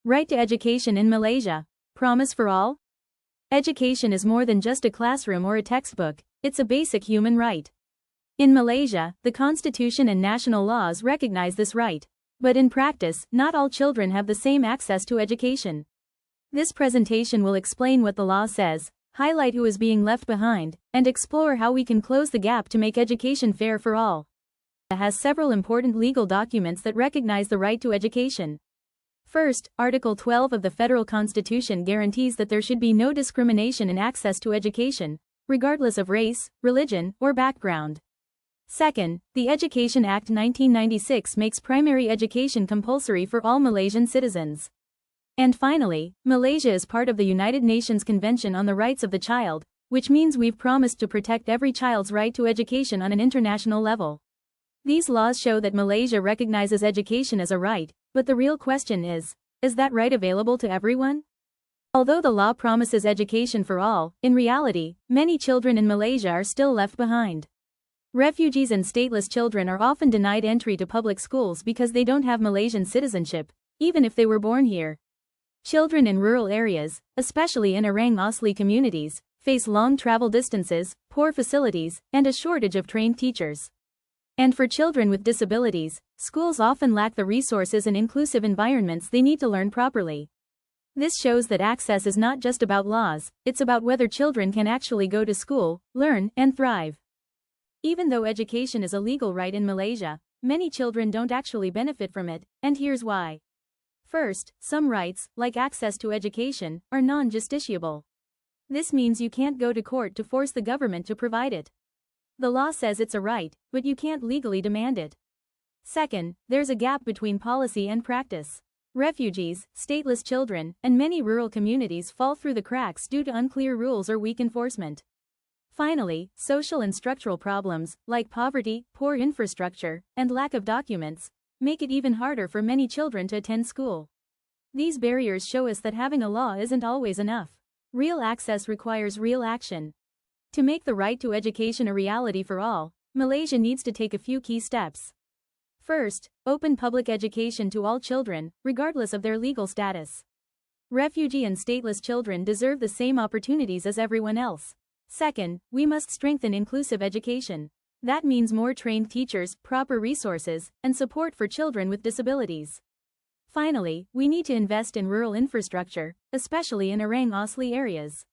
Right to education in Malaysia. Promise for all? Education is more than just a classroom or a textbook, it's a basic human right. In Malaysia, the constitution and national laws recognize this right. But in practice, not all children have the same access to education. This presentation will explain what the law says, highlight who is being left behind, and explore how we can close the gap to make education fair for all. It has several important legal documents that recognize the right to education. First, Article 12 of the Federal Constitution guarantees that there should be no discrimination in access to education, regardless of race, religion, or background. Second, the Education Act 1996 makes primary education compulsory for all Malaysian citizens. And finally, Malaysia is part of the United Nations Convention on the Rights of the Child, which means we've promised to protect every child's right to education on an international level. These laws show that Malaysia recognizes education as a right, but the real question is that right available to everyone? Although the law promises education for all, in reality, many children in Malaysia are still left behind. Refugees and stateless children are often denied entry to public schools because they don't have Malaysian citizenship, even if they were born here. Children in rural areas, especially in Orang Asli communities, face long travel distances, poor facilities, and a shortage of trained teachers. And for children with disabilities, schools often lack the resources and inclusive environments they need to learn properly. This shows that access is not just about laws, it's about whether children can actually go to school, learn, and thrive. Even though education is a legal right in Malaysia, many children don't actually benefit from it, and here's why. First, some rights, like access to education, are non-justiciable. This means you can't go to court to force the government to provide it. The law says it's a right, but you can't legally demand it. Second, there's a gap between policy and practice. Refugees, stateless children, and many rural communities fall through the cracks due to unclear rules or weak enforcement. Finally, social and structural problems, like poverty, poor infrastructure, and lack of documents, make it even harder for many children to attend school. These barriers show us that having a law isn't always enough. Real access requires real action. To make the right to education a reality for all, Malaysia needs to take a few key steps. First, open public education to all children, regardless of their legal status. Refugee and stateless children deserve the same opportunities as everyone else. Second, we must strengthen inclusive education. That means more trained teachers, proper resources, and support for children with disabilities. Finally, we need to invest in rural infrastructure, especially in Orang Asli areas.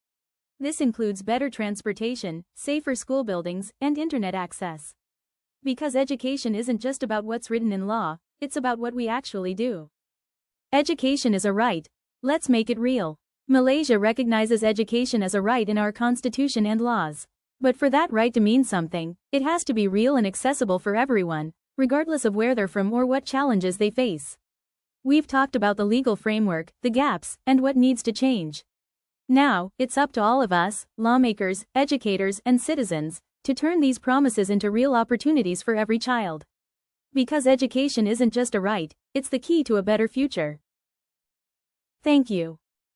This includes better transportation, safer school buildings, and internet access. Because education isn't just about what's written in law, it's about what we actually do. Education is a right. Let's make it real. Malaysia recognizes education as a right in our constitution and laws. But for that right to mean something, it has to be real and accessible for everyone, regardless of where they're from or what challenges they face. We've talked about the legal framework, the gaps, and what needs to change. Now, it's up to all of us, lawmakers, educators, and citizens, to turn these promises into real opportunities for every child. Because education isn't just a right, it's the key to a better future. Thank you.